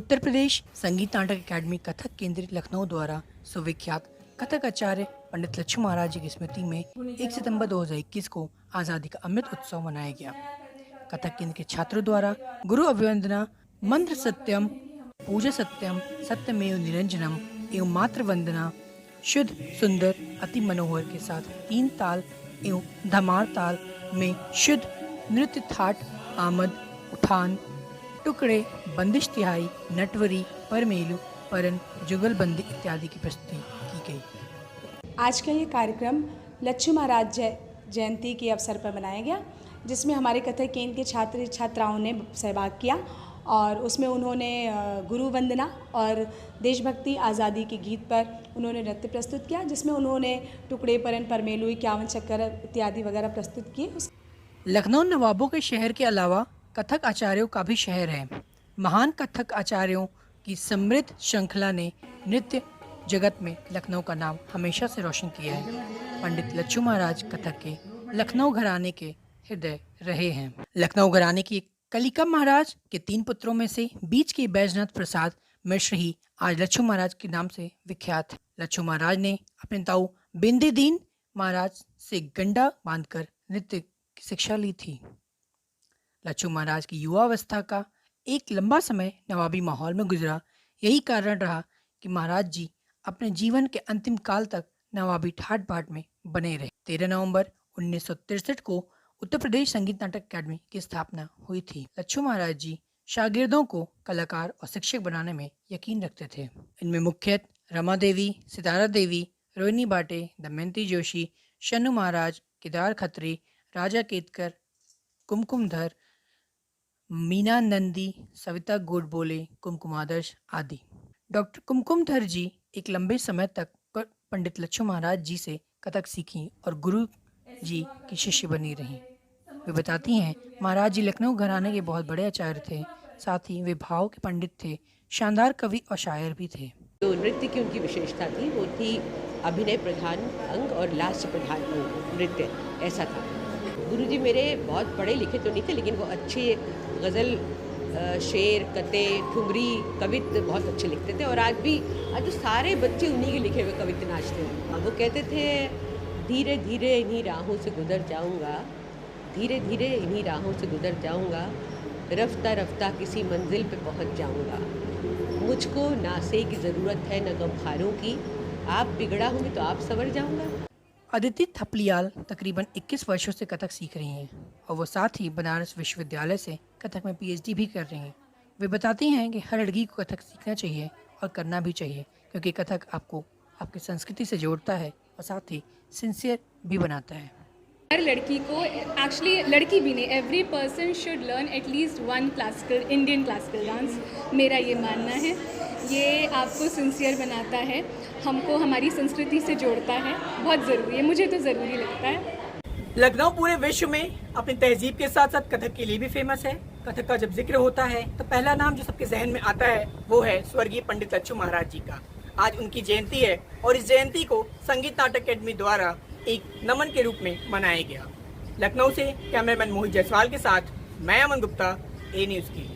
उत्तर प्रदेश संगीत नाटक अकादमी कथक केंद्र लखनऊ द्वारा सुविख्यात कथक आचार्य पंडित लच्छू महाराज जी की स्मृति में 1 सितंबर 2021 को आज़ादी का अमृत उत्सव मनाया गया। कथक केंद्र के छात्रों द्वारा गुरु अभिवंदना, मंत्र सत्यम, पूजा सत्यम, सत्यमेव निरंजनम एवं मात्र वंदना शुद्ध सुंदर अति मनोहर के साथ 3 ताल एवं धमार ताल में शुद्ध नृत्य थाट, आमद, उठान, टुकड़े, बंदिश तिहाई, नटवरी, परमेलु, परन, जुगलबंदी इत्यादि की प्रस्तुति की गई। आज का ये कार्यक्रम लच्छू महाराज जयंती के अवसर पर मनाया गया, जिसमें हमारे कथक केंद्र के छात्र छात्राओं ने सहभाग किया और उसमें उन्होंने गुरु वंदना और देशभक्ति आज़ादी के गीत पर उन्होंने नृत्य प्रस्तुत किया, जिसमें उन्होंने टुकड़े, परन, परमेलु, 51 चक्कर इत्यादि वगैरह प्रस्तुत किए। लखनऊ नवाबों के शहर के अलावा कथक आचार्यों का भी शहर है। महान कथक आचार्यों की समृद्ध श्रृंखला ने नृत्य जगत में लखनऊ का नाम हमेशा से रोशन किया है। पंडित लच्छू महाराज कथक के लखनऊ घराने के हृदय रहे हैं। लखनऊ घराने की कलिका महाराज के 3 पुत्रों में से बीच के बैजनाथ प्रसाद मिश्र ही आज लच्छू महाराज के नाम से विख्यात है। लच्छू महाराज ने अपने ताऊ बिंदीदीन महाराज से गंडा बांधकर नृत्य की शिक्षा ली थी। लच्छू महाराज की युवावस्था का एक लंबा समय नवाबी माहौल में गुजरा। यही कारण रहा कि महाराज जी अपने जीवन के अंतिम काल तक नवाबी ठाट बाट में बने रहे। 13 नवंबर 1963 को उत्तर प्रदेश संगीत नाटक अकादमी की स्थापना हुई थी। लच्छू महाराज जी शागिर्दों को कलाकार और शिक्षक बनाने में यकीन रखते थे। इनमें मुख्यतः रमा देवी, सितारा देवी, रोहिणी बाटे, दमयंती जोशी, शन्नू महाराज, केदार खत्री, राजा केतकर, कुमकुमधर, मीना नंदी, सविता गोडबोले, कुमकुमादर्श आदि। डॉक्टर कुमकुमधर जी एक लंबे समय तक पंडित लच्छू महाराज जी से कथक सीखी और गुरु जी की शिष्य बनी रहीं। वे बताती हैं, महाराज जी लखनऊ घराने के बहुत बड़े आचार्य थे, साथ ही वे भाव के पंडित थे, शानदार कवि और शायर भी थे। जो नृत्य की उनकी विशेषता थी वो थी अभिनय प्रधान अंग और लास्य प्रधान अंग नृत्य, ऐसा था। गुरुजी मेरे बहुत पढ़े लिखे तो नहीं थे, लेकिन वो अच्छे गज़ल, शेर, कते, ठुमरी, कवित्त बहुत अच्छे लिखते थे। और आज तो सारे बच्चे उन्हीं के लिखे हुए कवित्त नाचते हैं। वो कहते थे, धीरे धीरे इन्हीं राहों से गुजर जाऊंगा, धीरे धीरे इन्हीं राहों से गुजर जाऊंगा, रफ्ता रफ्ता किसी मंजिल पे पहुंच जाऊंगा। मुझको नासे की ज़रूरत है न गमखारों की, आप बिगड़ा होंगे तो आप संवर जाऊंगा। अदिति थपलियाल तकरीबन 21 वर्षों से कथक सीख रही हैं और वो साथ ही बनारस विश्वविद्यालय से कथक में PhD भी कर रही हैं। वे बताती हैं कि हर लड़की को कथक सीखना चाहिए और करना भी चाहिए, क्योंकि कथक आपको आपकी संस्कृति से जोड़ता है और साथ ही सिंसियर भी बनाता है। हर लड़की को, एक्चुअली लड़की भी नहीं, every person should learn at least 1 classical Indian classical dance. मेरा ये मानना है, ये आपको सिंसियर बनाता है, हमको हमारी संस्कृति से जोड़ता है, बहुत ज़रूरी है, मुझे तो ज़रूरी लगता है। लखनऊ पूरे विश्व में अपनी तहजीब के साथ साथ कथक के लिए भी फेमस है। कथक का जब जिक्र होता है तो पहला नाम जो सबके जहन में आता है वो है स्वर्गीय पंडित लच्छू महाराज जी का। आज उनकी जयंती है और इस जयंती को संगीत नाटक अकादमी द्वारा एक नमन के रूप में मनाया गया। लखनऊ से कैमरामैन मोहित जायसवाल के साथ मैं अमन गुप्ता, A न्यूज़ की।